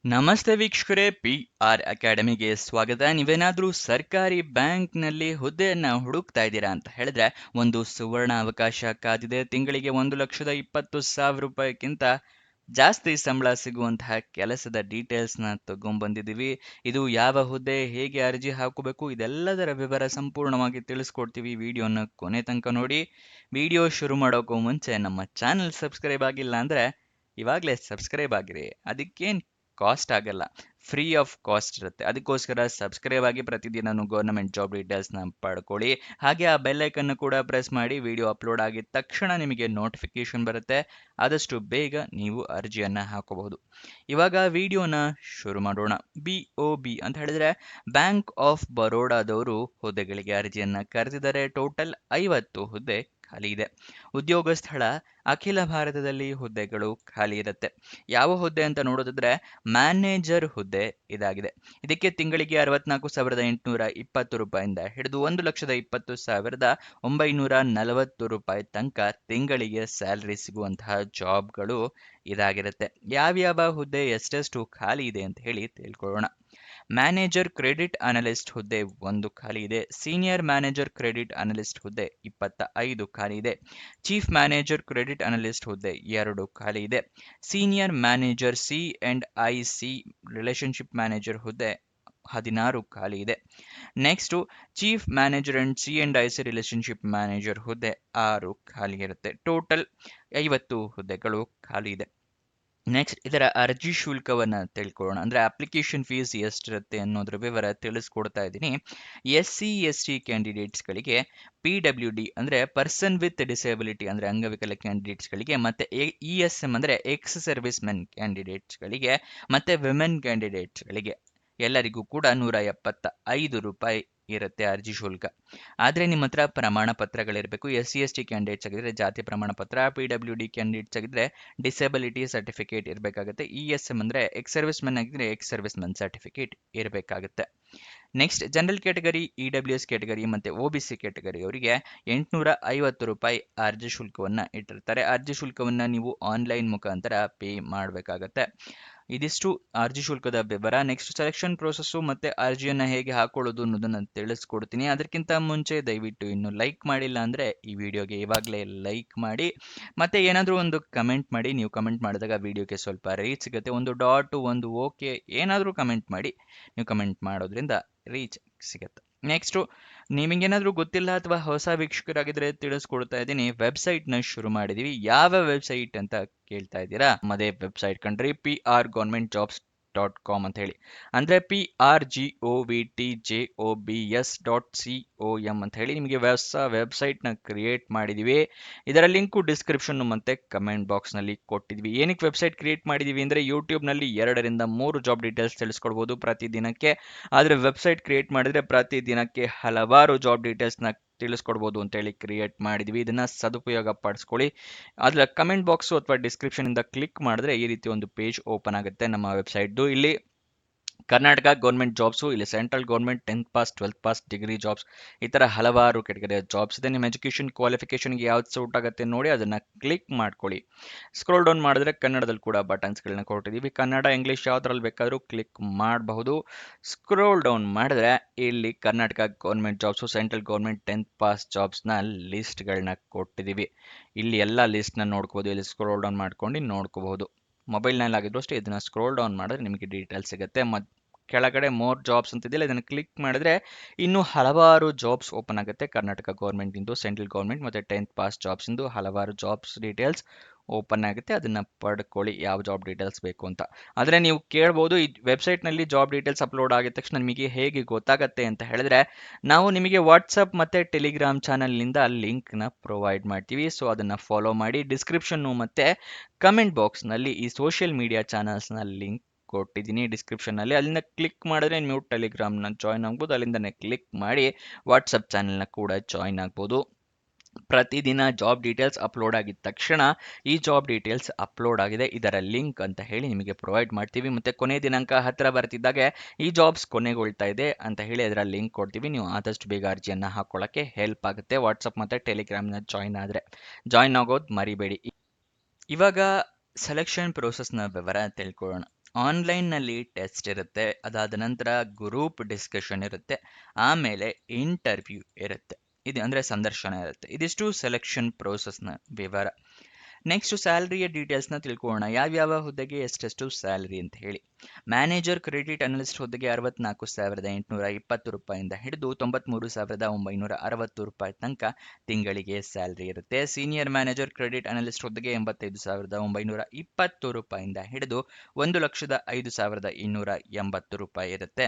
ನಮಸ್ತೆ ವೀಕ್ಷಕರೇ, PR ಅಕಾಡೆಮಿಗೆ ಸ್ವಾಗತ. ನೀವೇನಾದ್ರೂ ಸರ್ಕಾರಿ ಬ್ಯಾಂಕ್ನಲ್ಲಿ ಹುದ್ದೆಯನ್ನ ಹುಡುಕ್ತಾ ಇದ್ದೀರಾ ಅಂತ ಹೇಳಿದ್ರೆ ಒಂದು ಸುವರ್ಣ ಅವಕಾಶ ಕಾದಿದೆ. ತಿಂಗಳಿಗೆ 1,20,000 ರೂಪಾಯಿಗಿಂತ ಜಾಸ್ತಿ ಸಂಬಳ ಸಿಗುವಂತಹ ಕೆಲಸದ ಡೀಟೇಲ್ಸ್ನ ತಗೊಂಡ್ಬಂದಿದ್ದೀವಿ. ಇದು ಯಾವ ಹುದ್ದೆ, ಹೇಗೆ ಅರ್ಜಿ ಹಾಕಬೇಕು, ಇದೆಲ್ಲದರ ವಿವರ ಸಂಪೂರ್ಣವಾಗಿ ತಿಳಿಸ್ಕೊಡ್ತೀವಿ. ವಿಡಿಯೋನ ಕೊನೆ ತನಕ ನೋಡಿ. ವಿಡಿಯೋ ಶುರು ಮಾಡೋಕ್ಕೂ ಮುಂಚೆ ನಮ್ಮ ಚಾನಲ್ ಸಬ್ಸ್ಕ್ರೈಬ್ ಆಗಿಲ್ಲ ಅಂದ್ರೆ ಇವಾಗಲೇ ಸಬ್ಸ್ಕ್ರೈಬ್ ಆಗಿರಿ. ಅದಕ್ಕೇನು ಕಾಸ್ಟ್ ಆಗಲ್ಲ, ಫ್ರೀ ಆಫ್ ಕಾಸ್ಟ್ ಇರುತ್ತೆ. ಅದಕ್ಕೋಸ್ಕರ ಸಬ್ಸ್ಕ್ರೈಬ್ ಆಗಿ ಪ್ರತಿದಿನ ಗೌರ್ಮೆಂಟ್ ಜಾಬ್ ಡೀಟೇಲ್ಸ್ನ ಪಡ್ಕೊಳ್ಳಿ. ಹಾಗೆ ಆ ಬೆಲ್ಲೈಕನ್ನು ಕೂಡ ಪ್ರೆಸ್ ಮಾಡಿ. ವಿಡಿಯೋ ಅಪ್ಲೋಡ್ ಆಗಿದ ತಕ್ಷಣ ನಿಮಗೆ ನೋಟಿಫಿಕೇಶನ್ ಬರುತ್ತೆ. ಆದಷ್ಟು ಬೇಗ ನೀವು ಅರ್ಜಿಯನ್ನ ಹಾಕಬಹುದು. ಇವಾಗ ವಿಡಿಯೋನ ಶುರು ಮಾಡೋಣ. BOB ಅಂತ ಹೇಳಿದ್ರೆ ಬ್ಯಾಂಕ್ ಆಫ್ ಬರೋಡಾದವರು ಹುದ್ದೆಗಳಿಗೆ ಅರ್ಜಿಯನ್ನ ಕರೆದಿದ್ದಾರೆ. ಟೋಟಲ್ 50 ಹುದ್ದೆ ಖಾಲಿ ಇದೆ. ಉದ್ಯೋಗ ಸ್ಥಳ ಅಖಿಲ ಭಾರತದಲ್ಲಿ ಹುದ್ದೆಗಳು ಖಾಲಿ ಇರುತ್ತೆ. ಯಾವ ಹುದ್ದೆ ಅಂತ ನೋಡೋದಾದ್ರೆ ಮ್ಯಾನೇಜರ್ ಹುದ್ದೆ ಇದಾಗಿದೆ. ಇದಕ್ಕೆ ತಿಂಗಳಿಗೆ 64,820 ರೂಪಾಯಿಂದ ಹಿಡಿದು 1,20,940 ರೂಪಾಯಿ ತನಕ ತಿಂಗಳಿಗೆ ಸ್ಯಾಲರಿ ಸಿಗುವಂತಹ ಜಾಬ್ಗಳು ಇದಾಗಿರುತ್ತೆ. ಯಾವ್ಯಾವ ಹುದ್ದೆ ಎಷ್ಟೆಷ್ಟು ಖಾಲಿ ಇದೆ ಅಂತ ಹೇಳಿ ತಿಳ್ಕೊಳ್ಳೋಣ. ಮ್ಯಾನೇಜರ್ ಕ್ರೆಡಿಟ್ ಅನಲಿಸ್ಟ್ ಹುದ್ದೆ 1 ಖಾಲಿ ಇದೆ. ಸೀನಿಯರ್ ಮ್ಯಾನೇಜರ್ ಕ್ರೆಡಿಟ್ ಅನಲಿಸ್ಟ್ ಹುದ್ದೆ 25 ಖಾಲಿ ಇದೆ. ಚೀಫ್ ಮ್ಯಾನೇಜರ್ ಕ್ರೆಡಿಟ್ ಅನಲಿಸ್ಟ್ ಹುದ್ದೆ 2 ಖಾಲಿ ಇದೆ. Senior manager C&IC relationship manager ಹುದ್ದೆ 16 ಖಾಲಿ ಇದೆ. Next chief manager and C&IC relationship manager ಹುದ್ದೆ 6 ಖಾಲಿ ಇರುತ್ತೆ. ಟೋಟಲ್ 50 ಹುದ್ದೆಗಳು ಖಾಲಿ ಇದೆ. ನೆಕ್ಸ್ಟ್ ಇದರ ಅರ್ಜಿ ಶುಲ್ಕವನ್ನ ತಿಳ್ಕೊಳ್ಳೋಣ. ಅಂದ್ರೆ ಅಪ್ಲಿಕೇಶನ್ ಫೀಸ್ ಎಷ್ಟಿರುತ್ತೆ ಅನ್ನೋದ್ರ ವಿವರ ತಿಳಿಸ್ಕೊಡ್ತಾ ಇದ್ದೀನಿ. SC/ST ಕ್ಯಾಂಡಿಡೇಟ್ಸ್ಗಳಿಗೆ PWD ಅಂದ್ರೆ ಪರ್ಸನ್ ವಿತ್ ಡಿಸೇಬಿಲಿಟಿ ಅಂದ್ರೆ ಅಂಗವಿಕಲ ಕ್ಯಾಂಡಿಡೇಟ್ಸ್ಗಳಿಗೆ, ಮತ್ತೆ ESM ಅಂದ್ರೆ ಎಕ್ಸ್ ಸರ್ವಿಸ್ ಮೆನ್ ಕ್ಯಾಂಡಿಡೇಟ್ಸ್ಗಳಿಗೆ, ಮತ್ತೆ ವಿಮೆನ್ ಕ್ಯಾಂಡಿಡೇಟ್ಸ್ಗಳಿಗೆ ಎಲ್ಲರಿಗೂ ಕೂಡ 175 ರೂಪಾಯಿ ಇರುತ್ತೆ ಅರ್ಜಿ ಶುಲ್ಕ. ಆದ್ರೆ ನಿಮ್ಮ ಹತ್ರ ಪ್ರಮಾಣ ಪತ್ರಗಳಿರಬೇಕು. SC/ST ಕ್ಯಾಂಡಿಡೇಟ್ಸ್ ಆಗಿದ್ರೆ ಜಾತಿ ಪ್ರಮಾಣ ಪತ್ರ, PWD ಕ್ಯಾಂಡಿಡೇಟ್ಸ್ ಆಗಿದ್ರೆ ಡಿಸೇಬಿಲಿಟಿ ಸರ್ಟಿಫಿಕೇಟ್ ಇರಬೇಕಾಗುತ್ತೆ. ESM ಅಂದ್ರೆ ಎಕ್ಸ್ ಸರ್ವಿಸ್ ಮೆನ್ ಆಗಿದ್ರೆ ಎಕ್ಸ್ ಸರ್ವಿಸ್ ಮೆನ್ ಸರ್ಟಿಫಿಕೇಟ್ ಇರಬೇಕಾಗುತ್ತೆ. Next general category, EWS category ಮತ್ತೆ OBC ಕ್ಯಾಟಗರಿ ಅವರಿಗೆ 850 ರೂಪಾಯಿ ಅರ್ಜಿ ಶುಲ್ಕವನ್ನ ಇಟ್ಟಿರ್ತಾರೆ. ಅರ್ಜಿ ಶುಲ್ಕವನ್ನ ನೀವು ಆನ್ಲೈನ್ ಮುಖಾಂತರ ಪೇ ಮಾಡಬೇಕಾಗತ್ತೆ. ಇದಿಷ್ಟು ಅರ್ಜಿ ಶುಲ್ಕದ ವಿವರ. ನೆಕ್ಸ್ಟ್ ಸೆಲೆಕ್ಷನ್ ಪ್ರೋಸೆಸ್ಸು ಮತ್ತೆ ಅರ್ಜಿಯನ್ನ ಹೇಗೆ ಹಾಕೊಳ್ಳೋದು ಅನ್ನೋದನ್ನ ತಿಳಿಸ್ಕೊಡ್ತೀನಿ. ಅದಕ್ಕಿಂತ ಮುಂಚೆ ದಯವಿಟ್ಟು ಇನ್ನು ಲೈಕ್ ಮಾಡಿಲ್ಲ ಅಂದ್ರೆ ಈ ವಿಡಿಯೋಗೆ ಇವಾಗಲೇ ಲೈಕ್ ಮಾಡಿ, ಮತ್ತೆ ಏನಾದರೂ ಒಂದು ಕಮೆಂಟ್ ಮಾಡಿ. ನೀವು ಕಮೆಂಟ್ ಮಾಡಿದಾಗ ವಿಡಿಯೋಗೆ ಸ್ವಲ್ಪ ರೀಚ್ ಸಿಗುತ್ತೆ. ಒಂದು ಡಾಟ್, ಒಂದು ಓಕೆ, ಏನಾದರೂ ಕಮೆಂಟ್ ಮಾಡಿ. ನೀವು ಕಮೆಂಟ್ ಮಾಡೋದ್ರಿಂದ ರೀಚ್ ಸಿಗುತ್ತೆ. ನೆಕ್ಸ್ಟು ನಿಮಗೇನಾದರೂ ಗೊತ್ತಿಲ್ಲ ಅಥವಾ ಹೊಸ ವೀಕ್ಷಕರಾಗಿದ್ರೆ ತಿಳಿಸ್ಕೊಡ್ತಾ ಇದ್ದೀನಿ. ವೆಬ್ಸೈಟ್ನ ಶುರು ಮಾಡಿದೀವಿ. ಯಾವ ವೆಬ್ಸೈಟ್ ಅಂತ ಕೇಳ್ತಾ ಇದ್ದೀರಾ? ನಮ್ಮದೇ ವೆಬ್ಸೈಟ್ ಕಣ್ರಿ, PRGovernmentJobs.com ಅಂತ ಹೇಳಿ. ಅಂದ್ರೆ PRGOVTJOBS.com ಅಂತ ಹೇಳಿ ನಿಮಗೆ ಹೊಸ ವೆಬ್ಸೈಟ್ನ ಕ್ರಿಯೇಟ್ ಮಾಡಿದೀವಿ. ಇದರ ಲಿಂಕು ಡಿಸ್ಕ್ರಿಪ್ಷನ್ ಮತ್ತೆ ಕಮೆಂಟ್ ಬಾಕ್ಸ್ ನಲ್ಲಿ ಕೊಟ್ಟಿದ್ವಿ. ಏನಕ್ಕೆ ವೆಬ್ಸೈಟ್ ಕ್ರಿಯೇಟ್ ಮಾಡಿದೀವಿ ಅಂದ್ರೆ ಯೂಟ್ಯೂಬ್ ನಲ್ಲಿ 2 ರಿಂದ 3 ಜಾಬ್ ಡೀಟೇಲ್ಸ್ ತಿಳಿಸ್ಕೊಡ್ಬೋದು ಪ್ರತಿದಿನಕ್ಕೆ. ಆದ್ರೆ ವೆಬ್ಸೈಟ್ ಕ್ರಿಯೇಟ್ ಮಾಡಿದ್ರೆ ಪ್ರತಿದಿನಕ್ಕೆ ಹಲವಾರು ಜಾಬ್ ಡೀಟೇಲ್ಸ್ನ ತಿಳಿಸ್ಕೊಡ್ಬೋದು ಅಂತೇಳಿ ಕ್ರಿಯೇಟ್ ಮಾಡಿದ್ವಿ. ಇದನ್ನ ಸದುಪಯೋಗ ಪಡಿಸ್ಕೊಳ್ಳಿ. ಅದ್ರ ಕಮೆಂಟ್ ಬಾಕ್ಸ್ ಅಥವಾ ಡಿಸ್ಕ್ರಿಪ್ಷನ್ ಇಂದ ಕ್ಲಿಕ್ ಮಾಡಿದ್ರೆ ಈ ರೀತಿ ಒಂದು ಪೇಜ್ ಓಪನ್ ಆಗುತ್ತೆ ನಮ್ಮ ವೆಬ್ಸೈಟ್ದು. ಇಲ್ಲಿ ಕರ್ನಾಟಕ ಗೌರ್ಮೆಂಟ್ ಜಾಬ್ಸು, ಇಲ್ಲಿ central government 10th pass 12th pass degree jobs, ಈ ಥರ ಹಲವಾರು ಕೆಟಗರಿಯ ಜಾಬ್ಸ್ ಇದೆ. ನಿಮ್ಮ ಎಜುಕೇಷನ್ ಕ್ವಾಲಿಫಿಕೇಷನ್ಗೆ ಯಾವ್ದು ಸೂಟ್ ಆಗುತ್ತೆ ನೋಡಿ ಅದನ್ನು ಕ್ಲಿಕ್ ಮಾಡ್ಕೊಳ್ಳಿ. ಸ್ಕ್ರೋಲ್ ಡೌನ್ ಮಾಡಿದ್ರೆ ಕನ್ನಡದಲ್ಲಿ ಕೂಡ ಬಟನ್ಸ್ಗಳನ್ನ ಕೊಟ್ಟಿದ್ದೀವಿ. ಕನ್ನಡ, ಇಂಗ್ಲೀಷ್ ಯಾವ್ದ್ರಲ್ಲಿ ಬೇಕಾದರೂ ಕ್ಲಿಕ್ ಮಾಡಬಹುದು. ಸ್ಕ್ರೋಲ್ ಡೌನ್ ಮಾಡಿದ್ರೆ ಇಲ್ಲಿ Karnataka government jobs, central government 10th pass ಜಾಬ್ಸ್ನ ಲಿಸ್ಟ್ಗಳನ್ನ ಕೊಟ್ಟಿದ್ದೀವಿ. ಇಲ್ಲಿ ಎಲ್ಲ ಲಿಸ್ಟ್ನ ನೋಡ್ಕೋಬೋದು. ಇಲ್ಲಿ ಸ್ಕ್ರೋಲ್ ಡೌನ್ ಮಾಡ್ಕೊಂಡು ನೋಡ್ಕೋಬಹುದು. ಮೊಬೈಲ್ನಲ್ಲಿ ಆಗಿದ್ರು ಅಷ್ಟೇ ಇದನ್ನ ಸ್ಕ್ರೋಲ್ ಡೌನ್ ಮಾಡಿದ್ರೆ ನಿಮಗೆ ಡೀಟೇಲ್ಸ್ ಸಿಗುತ್ತೆ. ಕೆಳಗಡೆ ಮೋರ್ ಜಾಬ್ಸ್ ಅಂತಿದೆಯಲ್ಲ, ಇದನ್ನು ಕ್ಲಿಕ್ ಮಾಡಿದ್ರೆ ಇನ್ನೂ ಹಲವಾರು ಜಾಬ್ಸ್ ಓಪನ್ ಆಗುತ್ತೆ. ಕರ್ನಾಟಕ ಗೌರ್ಮೆಂಟ್ ಇಂದು, ಸೆಂಟ್ರಲ್ ಗೌರ್ಮೆಂಟ್ ಮತ್ತೆ 10th ಪಾಸ್ ಜಾಬ್ಸ್ ಇಂದು ಹಲವಾರು ಜಾಬ್ಸ್ ಡೀಟೇಲ್ಸ್ ಓಪನ್ ಆಗುತ್ತೆ. ಅದನ್ನ ಪಡ್ಕೊಳ್ಳಿ ಯಾವ ಜಾಬ್ ಡೀಟೇಲ್ಸ್ ಬೇಕು ಅಂತ. ಆದರೆ ನೀವು ಕೇಳ್ಬೋದು, ಈ ವೆಬ್ಸೈಟ್ನಲ್ಲಿ ಜಾಬ್ ಡೀಟೇಲ್ಸ್ ಅಪ್ಲೋಡ್ ಆಗಿದ ತಕ್ಷಣ ನಿಮಗೆ ಹೇಗೆ ಗೊತ್ತಾಗತ್ತೆ ಅಂತ ಹೇಳಿದ್ರೆ, ನಾವು ನಿಮಗೆ ವಾಟ್ಸಪ್ ಮತ್ತೆ ಟೆಲಿಗ್ರಾಮ್ ಚಾನಲ್ನಿಂದ ಲಿಂಕ್ನ ಪ್ರೊವೈಡ್ ಮಾಡ್ತೀವಿ. ಸೊ ಅದನ್ನು ಫಾಲೋ ಮಾಡಿ. ಡಿಸ್ಕ್ರಿಪ್ಷನ್ನು ಮತ್ತು ಕಮೆಂಟ್ ಬಾಕ್ಸ್ನಲ್ಲಿ ಈ ಸೋಷಿಯಲ್ ಮೀಡಿಯಾ ಚಾನಲ್ಸ್ನ ಲಿಂಕ್ ಕೊಟ್ಟಿದ್ದೀನಿ ಡಿಸ್ಕ್ರಿಪ್ಷನ್ನಲ್ಲಿ. ಅಲ್ಲಿಂದ ಕ್ಲಿಕ್ ಮಾಡಿದ್ರೆ ನೀವು ಟೆಲಿಗ್ರಾಮ್ನ ಜಾಯ್ನ್ ಆಗ್ಬೋದು. ಅಲ್ಲಿಂದನೇ ಕ್ಲಿಕ್ ಮಾಡಿ ವಾಟ್ಸಪ್ ಚಾನಲ್ನ ಕೂಡ ಜಾಯ್ನ್ ಆಗ್ಬೋದು. ಪ್ರತಿದಿನ ಜಾಬ್ ಡೀಟೇಲ್ಸ್ ಅಪ್ಲೋಡ್ ಆಗಿದ ತಕ್ಷಣ ಈ ಜಾಬ್ ಡೀಟೇಲ್ಸ್ ಅಪ್ಲೋಡ್ ಆಗಿದೆ, ಇದರ ಲಿಂಕ್ ಅಂತ ಹೇಳಿ ನಿಮಗೆ ಪ್ರೊವೈಡ್ ಮಾಡ್ತೀವಿ. ಮತ್ತೆ ಕೊನೆ ದಿನಾಂಕ ಹತ್ತಿರ ಬರ್ತಿದ್ದಾಗೆ ಈ ಜಾಬ್ಸ್ ಕೊನೆಗೊಳ್ತಾ ಇದೆ ಅಂತ ಹೇಳಿ ಅದರ ಲಿಂಕ್ ಕೊಡ್ತೀವಿ. ನೀವು ಆದಷ್ಟು ಬೇಗ ಅರ್ಜಿಯನ್ನು ಹಾಕೊಳ್ಳೋಕ್ಕೆ ಹೆಲ್ಪ್ ಆಗುತ್ತೆ. ವಾಟ್ಸಪ್ ಮತ್ತು ಟೆಲಿಗ್ರಾಮ್ನ ಜಾಯ್ನ್ ಆಗೋದು ಮರಿಬೇಡಿ. ಇವಾಗ ಸೆಲೆಕ್ಷನ್ ಪ್ರೋಸೆಸ್ನ ವಿವರ ತಿಳ್ಕೊಳ್ಳೋಣ. ಆನ್ಲೈನ್ನಲ್ಲಿ ಟೆಸ್ಟ್ ಇರುತ್ತೆ, ಅದಾದ ನಂತರ ಗ್ರೂಪ್ ಡಿಸ್ಕಷನ್ ಇರುತ್ತೆ, ಆಮೇಲೆ ಇಂಟರ್ವ್ಯೂ ಇರುತ್ತೆ. ಇದು ಅಂದರೆ ಸಂದರ್ಶನ ಇರುತ್ತೆ. ಇದಿಷ್ಟು ಸೆಲೆಕ್ಷನ್ ಪ್ರೋಸೆಸ್ನ ವಿವರ. ನೆಕ್ಸ್ಟ್ ಸ್ಯಾಲರಿಯ ಡೀಟೇಲ್ಸ್ನ ತಿಳ್ಕೊಳ್ಳೋಣ. ಯಾವ್ಯಾವ ಹುದ್ದೆಗೆ ಎಷ್ಟೆಷ್ಟು ಸ್ಯಾಲರಿ ಅಂತ ಹೇಳಿ. ಮ್ಯಾನೇಜರ್ ಕ್ರೆಡಿಟ್ ಅನಲಿಸ್ಟ್ ಹುದ್ದೆಗೆ 64,820 ರೂಪಾಯಿಂದ ಹಿಡಿದು 93,960 ರೂಪಾಯಿ ತನಕ ತಿಂಗಳಿಗೆ ಸ್ಯಾಲರಿ ಇರುತ್ತೆ. ಸೀನಿಯರ್ ಮ್ಯಾನೇಜರ್ ಕ್ರೆಡಿಟ್ ಅನಲಿಸ್ಟ್ ಹುದ್ದೆಗೆ 85,920 ರೂಪಾಯಿಂದ ಹಿಡಿದು 1,05,280 ರೂಪಾಯಿ ಇರುತ್ತೆ.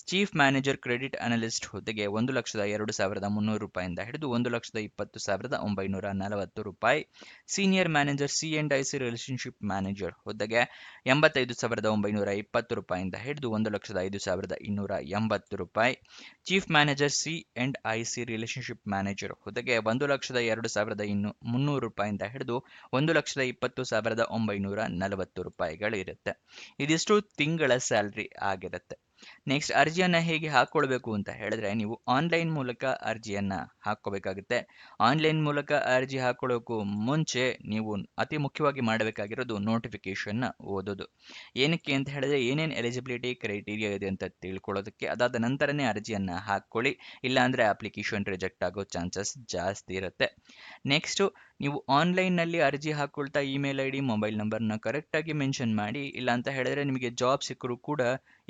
ಚೀಫ್ ಮ್ಯಾನೇಜರ್ ಕ್ರೆಡಿಟ್ ಅನಲಿಸ್ಟ್ ಹುದ್ದೆಗೆ 1,02,300 ರೂಪಾಯಿಂದ ಹಿಡಿದು 1,20,940 ರೂಪಾಯಿ. Senior manager C and IC relationship manager ಹುದ್ದೆಗೆ 85,920 ರೂಪಾಯಿಂದ ಹಿಡಿದು 1,05,280 ರೂಪಾಯಿ. Chief manager C and IC relationship manager ಹುದ್ದೆಗೆ 1,02,300 ರೂಪಾಯಿಂದ ಹಿಡಿದು 1,20,940 ರೂಪಾಯಿಗಳಿರುತ್ತೆ. ಇದಿಷ್ಟು ತಿಂಗಳ ಸ್ಯಾಲರಿ ಆಗಿರುತ್ತೆ. ನೆಕ್ಸ್ಟ್ ಅರ್ಜಿಯನ್ನ ಹೇಗೆ ಹಾಕೊಳ್ಬೇಕು ಅಂತ ಹೇಳಿದ್ರೆ, ನೀವು ಆನ್ಲೈನ್ ಮೂಲಕ ಅರ್ಜಿಯನ್ನ ಹಾಕೋಬೇಕಾಗುತ್ತೆ. ಆನ್ಲೈನ್ ಮೂಲಕ ಅರ್ಜಿ ಹಾಕೊಳ್ಳೋಕ್ಕೂ ಮುಂಚೆ ನೀವು ಅತಿ ಮುಖ್ಯವಾಗಿ ಮಾಡಬೇಕಾಗಿರೋದು ನೋಟಿಫಿಕೇಶನ್ ಓದೋದು. ಏನಕ್ಕೆ ಅಂತ ಹೇಳಿದ್ರೆ, ಏನೇನು ಎಲಿಜಿಬಿಲಿಟಿ ಕ್ರೈಟೀರಿಯಾ ಇದೆ ಅಂತ ತಿಳ್ಕೊಳ್ಳೋದಕ್ಕೆ. ಅದಾದ ನಂತರನೇ ಅರ್ಜಿಯನ್ನ ಹಾಕೊಳ್ಳಿ, ಇಲ್ಲಾಂದ್ರೆ ಅಪ್ಲಿಕೇಶನ್ ರಿಜೆಕ್ಟ್ ಆಗೋ ಚಾನ್ಸಸ್ ಜಾಸ್ತಿ ಇರುತ್ತೆ. ನೆಕ್ಸ್ಟ್, ನೀವು ಆನ್ಲೈನ್ನಲ್ಲಿ ಅರ್ಜಿ ಹಾಕೊಳ್ತಾ ಇಮೇಲ್ ಐ ಡಿ, ಮೊಬೈಲ್ ನಂಬರ್ನ ಕರೆಕ್ಟಾಗಿ ಮೆನ್ಷನ್ ಮಾಡಿ. ಇಲ್ಲ ಅಂತ ಹೇಳಿದ್ರೆ ನಿಮಗೆ ಜಾಬ್ ಸಿಕ್ಕರೂ ಕೂಡ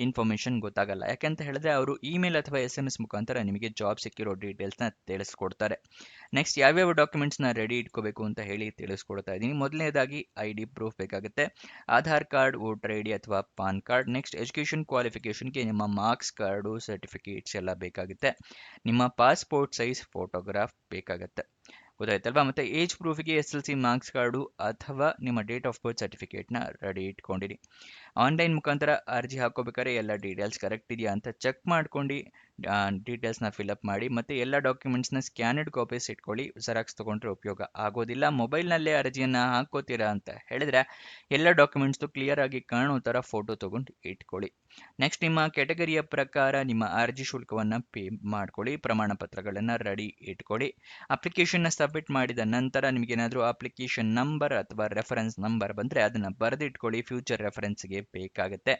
ಇನ್ಫಾರ್ಮೇಷನ್ ಗೊತ್ತಾಗಲ್ಲ. ಯಾಕಂತ ಹೇಳಿದ್ರೆ ಅವರು ಇಮೇಲ್ ಅಥವಾ SMS ಮುಖಾಂತರ ನಿಮಗೆ ಜಾಬ್ ಸಿಕ್ಕಿರೋ ಡೀಟೇಲ್ಸ್ನ ತಿಳಿಸ್ಕೊಡ್ತಾರೆ. ನೆಕ್ಸ್ಟ್, ಯಾವ್ಯಾವ ಡಾಕ್ಯುಮೆಂಟ್ಸ್ನ ರೆಡಿ ಇಟ್ಕೋಬೇಕು ಅಂತ ಹೇಳಿ ತಿಳಿಸ್ಕೊಡ್ತಾ ಇದ್ದೀನಿ. ಮೊದಲನೇದಾಗಿ ID ಪ್ರೂಫ್ ಬೇಕಾಗುತ್ತೆ. ಆಧಾರ್ ಕಾರ್ಡ್, ವೋಟರ್ ID ಅಥವಾ ಪಾನ್ ಕಾರ್ಡ್. ನೆಕ್ಸ್ಟ್, ಎಜುಕೇಷನ್ ಕ್ವಾಲಿಫಿಕೇಷನ್ಗೆ ನಿಮ್ಮ ಮಾರ್ಕ್ಸ್ ಕಾರ್ಡು, ಸರ್ಟಿಫಿಕೇಟ್ಸ್ ಎಲ್ಲ ಬೇಕಾಗುತ್ತೆ. ನಿಮ್ಮ ಪಾಸ್ಪೋರ್ಟ್ ಸೈಜ್ ಫೋಟೋಗ್ರಾಫ್ ಬೇಕಾಗುತ್ತೆ. ಗೊತ್ತಾಯ್ತಲ್ವಾ? ಮತ್ತೆ ಏಜ್ ಪ್ರೂಫಿಗೆ SLC ಮಾರ್ಕ್ಸ್ ಕಾರ್ಡು ಅಥವಾ ನಿಮ್ಮ ಡೇಟ್ ಆಫ್ ಬರ್ತ್ ಸರ್ಟಿಫಿಕೇಟ್ನ ರೆಡಿ ಇಟ್ಕೊಂಡಿರಿ. ಆನ್ಲೈನ್ ಮುಖಾಂತರ ಅರ್ಜಿ ಹಾಕೋಬೇಕಾದ್ರೆ ಎಲ್ಲ ಡೀಟೇಲ್ಸ್ ಕರೆಕ್ಟ್ ಇದೆಯಾ ಅಂತ ಚೆಕ್ ಮಾಡ್ಕೊಂಡು ಡೀಟೇಲ್ಸ್ನ ಫಿಲಪ್ ಮಾಡಿ. ಮತ್ತು ಎಲ್ಲ ಡಾಕ್ಯುಮೆಂಟ್ಸ್ನ ಸ್ಕ್ಯಾನೆಡ್ ಕಾಪೀಸ್ ಇಟ್ಕೊಳ್ಳಿ. ಜೆರಾಕ್ಸ್ ತೊಗೊಂಡ್ರೆ ಉಪಯೋಗ ಆಗೋದಿಲ್ಲ. ಮೊಬೈಲ್ನಲ್ಲೇ ಅರ್ಜಿಯನ್ನು ಹಾಕೋತೀರಾ ಅಂತ ಹೇಳಿದ್ರೆ ಎಲ್ಲ ಡಾಕ್ಯುಮೆಂಟ್ಸ್ದು ಕ್ಲಿಯರ್ ಆಗಿ ಕಾಣೋ ಥರ ಫೋಟೋ ತೊಗೊಂಡು ಇಟ್ಕೊಳ್ಳಿ. ನೆಕ್ಸ್ಟ್, ನಿಮ್ಮ ಕೆಟಗರಿಯ ಪ್ರಕಾರ ನಿಮ್ಮ ಅರ್ಜಿ ಶುಲ್ಕವನ್ನು ಪೇ ಮಾಡ್ಕೊಳ್ಳಿ. ಪ್ರಮಾಣ ಪತ್ರಗಳನ್ನು ರೆಡಿ ಇಟ್ಕೊಳ್ಳಿ. ಅಪ್ಲಿಕೇಶನ್ನ ಸಬ್ಮಿಟ್ ಮಾಡಿದ ನಂತರ ನಿಮಗೇನಾದರೂ ಅಪ್ಲಿಕೇಶನ್ ನಂಬರ್ ಅಥವಾ ರೆಫರೆನ್ಸ್ ನಂಬರ್ ಬಂದರೆ ಅದನ್ನು ಬರೆದಿಟ್ಕೊಳ್ಳಿ, ಫ್ಯೂಚರ್ ರೆಫರೆನ್ಸ್ಗೆ ಬೇಕಾಗುತ್ತೆ.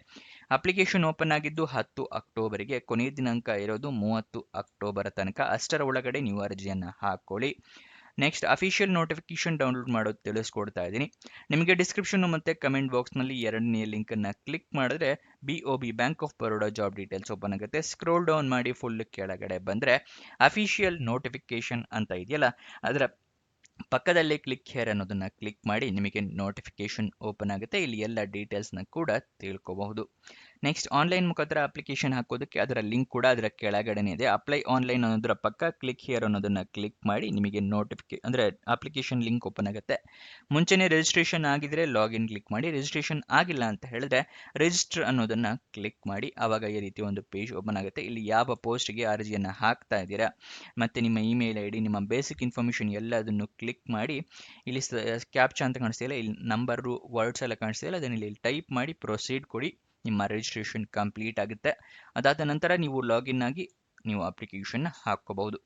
ಅಪ್ಲಿಕೇಶನ್ ಓಪನ್ ಆಗಿದ್ದು 10 ಅಕ್ಟೋಬರಿಗೆ, ಕೊನೆಯ ದಿನಾಂಕ ಇರೋದು 30 ಅಕ್ಟೋಬರ್ ತನಕ. ಅಷ್ಟರ ಒಳಗಡೆ ನೀವು ಅರ್ಜಿಯನ್ನು ಹಾಕೊಳ್ಳಿ. ನೆಕ್ಸ್ಟ್, ಅಫಿಷಿಯಲ್ ನೋಟಿಫಿಕೇಶನ್ ಡೌನ್ಲೋಡ್ ಮಾಡೋದು ತಿಳಿಸ್ಕೊಡ್ತಾ ಇದ್ದೀನಿ. ನಿಮಗೆ ಡಿಸ್ಕ್ರಿಪ್ಷನ್ ಮತ್ತು ಕಮೆಂಟ್ ಬಾಕ್ಸ್ನಲ್ಲಿ ಎರಡನೇ ಲಿಂಕನ್ನು ಕ್ಲಿಕ್ ಮಾಡಿದ್ರೆ BOB bank of Baroda job details open ಆಗುತ್ತೆ. ಸ್ಕ್ರೋಲ್ ಡೌನ್ ಮಾಡಿ ಫುಲ್ ಕೆಳಗಡೆ ಬಂದರೆ ಅಫಿಷಿಯಲ್ ನೋಟಿಫಿಕೇಶನ್ ಅಂತ ಇದೆಯಲ್ಲ, ಅದರ ಪಕ್ಕದಲ್ಲೇ ಕ್ಲಿಕ್ ಹೇರ್ ಅನ್ನೋದನ್ನ ಕ್ಲಿಕ್ ಮಾಡಿ ನಿಮಗೆ ನೋಟಿಫಿಕೇಶನ್ ಓಪನ್ ಆಗುತ್ತೆ. ಇಲ್ಲಿ ಎಲ್ಲ ಡೀಟೇಲ್ಸ್ನ ಕೂಡ ತಿಳ್ಕೋಬಹುದು. ನೆಕ್ಸ್ಟ್, ಆನ್ಲೈನ್ ಮುಖಾಂತರ ಅಪ್ಲಿಕೇಶನ್ ಹಾಕೋದಕ್ಕೆ ಅದರ ಲಿಂಕ್ ಕೂಡ ಅದರ ಕೆಳಗಡೆನೇ ಇದೆ. ಅಪ್ಲೈ ಆನ್ಲೈನ್ ಅನ್ನೋದರ ಪಕ್ಕ ಕ್ಲಿಕ್ ಹಿಯರ್ ಅನ್ನೋದನ್ನ ಕ್ಲಿಕ್ ಮಾಡಿ ನಿಮಗೆ ಅಂದರೆ ಅಪ್ಲಿಕೇಶನ್ ಲಿಂಕ್ ಓಪನ್ ಆಗುತ್ತೆ. ಮುಂಚೆನೇ ರಿಜಿಸ್ಟ್ರೇಷನ್ ಆಗಿದ್ರೆ ಲಾಗಿನ್ ಕ್ಲಿಕ್ ಮಾಡಿ. ರಿಜಿಸ್ಟ್ರೇಷನ್ ಆಗಿಲ್ಲ ಅಂತ ಹೇಳಿದ್ರೆ ರಿಜಿಸ್ಟರ್ ಅನ್ನೋದನ್ನ ಕ್ಲಿಕ್ ಮಾಡಿ. ಆವಾಗ ಈ ರೀತಿ ಒಂದು ಪೇಜ್ ಓಪನ್ ಆಗುತ್ತೆ. ಇಲ್ಲಿ ಯಾವ ಪೋಸ್ಟ್ಗೆ ಅರ್ಜಿಯನ್ನು ಹಾಕ್ತಾ ಇದ್ದೀರಾ ಮತ್ತೆ ನಿಮ್ಮ ಇಮೇಲ್ ID, ನಿಮ್ಮ ಬೇಸಿಕ್ ಇನ್ಫಾರ್ಮೇಷನ್ ಎಲ್ಲದನ್ನು ಕ್ಲಿಕ್ ಮಾಡಿ. ಇಲ್ಲಿ ಕ್ಯಾಪ್ಚಾ ಅಂತ ಕಾಣಿಸ್ತಿಲ್ಲ, ಇಲ್ಲಿ ನಂಬರು, ವರ್ಡ್ಸ್ ಎಲ್ಲ ಕಾಣಿಸ್ತಿಲ್ಲ, ಅದನ್ನು ಇಲ್ಲಿ ಟೈಪ್ ಮಾಡಿ ಪ್ರೊಸೀಡ್ ಕೊಡಿ. ನಿಮ್ಮ ರಿಜಿಸ್ಟ್ರೇಷನ್ ಕಂಪ್ಲೀಟ್ ಆಗುತ್ತೆ. ಅದಾದ ನಂತರ ನೀವು ಲಾಗಿನ್ ಆಗಿ ನೀವು ಅಪ್ಲಿಕೇಶನ್ ಹಾಕೋಬಹುದು.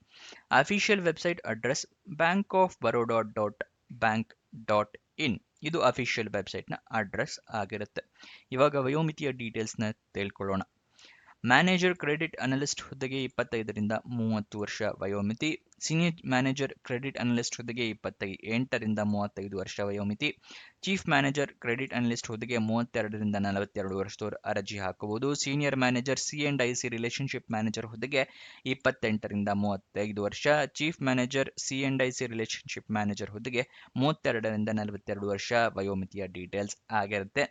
Official website address bankofbaroda.bank.in. ಇದು ಅಫಿಷಿಯಲ್ ವೆಬ್ಸೈಟ್ನ ಅಡ್ರೆಸ್ ಆಗಿರುತ್ತೆ. ಇವಾಗ ವಯೋಮಿತಿಯ ಡೀಟೇಲ್ಸ್ನ ತಿಳ್ಕೊಳ್ಳೋಣ. ಮ್ಯಾನೇಜರ್ ಕ್ರೆಡಿಟ್ ಅನಲಿಸ್ಟ್ ಹುದ್ದೆಗೆ 25ರಿಂದ 30 ವರ್ಷ ವಯೋಮಿತಿ. ಸೀನಿಯರ್ ಮ್ಯಾನೇಜರ್ ಕ್ರೆಡಿಟ್ ಅನಲಿಸ್ಟ್ ಹುದ್ದೆಗೆ 28ರಿಂದ 35 ವರ್ಷ ವಯೋಮಿತಿ. ಚೀಫ್ ಮ್ಯಾನೇಜರ್ ಕ್ರೆಡಿಟ್ ಅನಲಿಸ್ಟ್ ಹುದ್ದೆಗೆ 32ರಿಂದ 42 ವರ್ಷದವರು ಅರ್ಜಿ ಹಾಕಬಹುದು. Senior manager C&IC relationship manager ಹುದ್ದೆಗೆ 28ರಿಂದ 35 ವರ್ಷ. Chief manager C&IC relationship manager ಹುದ್ದೆಗೆ 32ರಿಂದ 42 ವರ್ಷ ವಯೋಮಿತಿಯ ಡೀಟೇಲ್ಸ್ ಆಗಿರುತ್ತೆ.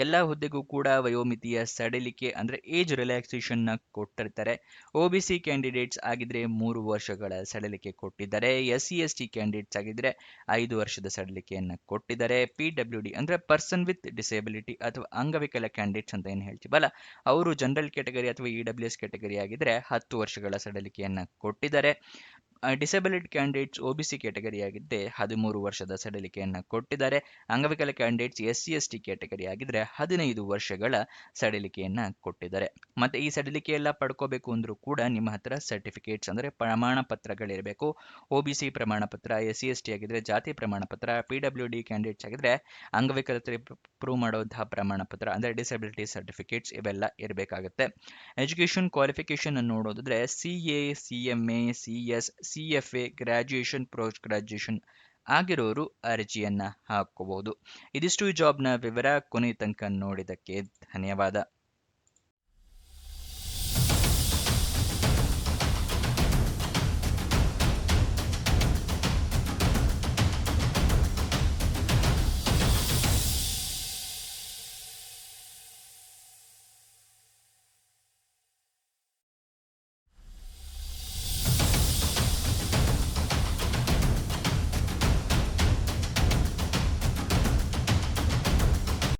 ಎಲ್ಲ ಹುದ್ದೆಗೂ ಕೂಡ ವಯೋಮಿತಿಯ ಸಡಿಲಿಕೆ ಅಂದರೆ ಏಜ್ ರಿಲ್ಯಾಕ್ಸೇಷನ್ ನ ಕೊಟ್ಟಿರ್ತಾರೆ. OBC ಕ್ಯಾಂಡಿಡೇಟ್ಸ್ ಆಗಿದ್ರೆ 3 ವರ್ಷಗಳ ಸಡಿಲಿಕೆ ಕೊಟ್ಟಿದ್ದಾರೆ. SC/ST ಕ್ಯಾಂಡಿಡೇಟ್ಸ್ ಆಗಿದ್ರೆ 5 ವರ್ಷದ ಸಡಿಲಿಕೆಯನ್ನು ಕೊಟ್ಟಿದ್ದಾರೆ. PWD ಅಂದ್ರೆ ಪರ್ಸನ್ ವಿತ್ ಡಿಸೇಬಿಲಿಟಿ ಅಥವಾ ಅಂಗವಿಕಲ ಕ್ಯಾಂಡಿಡೇಟ್ಸ್ ಅಂತ ಏನು ಹೇಳ್ತೀವಲ್ಲ, ಅವರು ಜನರಲ್ ಕ್ಯಾಟಗರಿ ಅಥವಾ EWS ಕ್ಯಾಟಗರಿ ಆಗಿದ್ರೆ 10 ವರ್ಷಗಳ ಸಡಿಲಿಕೆಯನ್ನು ಕೊಟ್ಟಿದ್ದಾರೆ. ಡಿಸೆಬಿಲಿಟಿ ಕ್ಯಾಂಡಿಡೇಟ್ಸ್ ಒಬಿಸಿ ಕ್ಯಾಟಗರಿ ಆಗಿದ್ದೆ 13 ವರ್ಷದ ಸಡಿಲಿಕೆಯನ್ನು ಕೊಟ್ಟಿದ್ದಾರೆ. ಅಂಗವಿಕಲ ಕ್ಯಾಂಡಿಡೇಟ್ಸ್ ಎಸ್ಸಿ ಎಸ್ಟಿ ಕ್ಯಾಟಗರಿ ಆಗಿದ್ರೆ 15 ವರ್ಷಗಳ ಸಡಿಲಿಕೆಯನ್ನ ಕೊಟ್ಟಿದ್ದಾರೆ. ಮತ್ತೆ ಈ ಸಡಿಲಿಕೆ ಎಲ್ಲ ಪಡ್ಕೋಬೇಕು ಅಂದ್ರೂ ಕೂಡ ನಿಮ್ಮ ಹತ್ರ ಸರ್ಟಿಫಿಕೇಟ್ಸ್ ಅಂದ್ರೆ ಪ್ರಮಾಣ ಪತ್ರಗಳಿರಬೇಕು. ಒಬಿಸಿ ಪ್ರಮಾಣ ಪತ್ರ, ಎಸ್ಸಿ ಎಸ್ಟಿ ಆಗಿದ್ರೆ ಜಾತಿ ಪ್ರಮಾಣ ಪತ್ರ, ಪಿಡಬ್ಲ್ಯೂ ಡಿ ಕ್ಯಾಂಡಿಡೇಟ್ಸ್ ಆಗಿದ್ರೆ ಅಂಗವಿಕಲತೆ ಪ್ರೂವ್ ಮಾಡುವಂತಹ ಪ್ರಮಾಣ ಪತ್ರ ಅಂದ್ರೆ ಡಿಸೆಬಿಲಿಟಿ ಸರ್ಟಿಫಿಕೇಟ್ಸ್ ಇವೆಲ್ಲ ಇರಬೇಕಾಗುತ್ತೆ. ಎಜುಕೇಷನ್ ಕ್ವಾಲಿಫಿಕೇಶನ್ ಅನ್ನು ನೋಡೋದಾದ್ರೆ CA, CMA, CS, CFA, graduation, post graduation ಆಗಿರೋರು ಅರ್ಜಿಯನ್ನ ಹಾಕೋಬಹುದು. ಇದಿಷ್ಟು ಈ ಜಾಬ್ನ ವಿವರ. ಕೊನೆ ತನಕ ನೋಡಿದಕ್ಕೆ ಧನ್ಯವಾದ.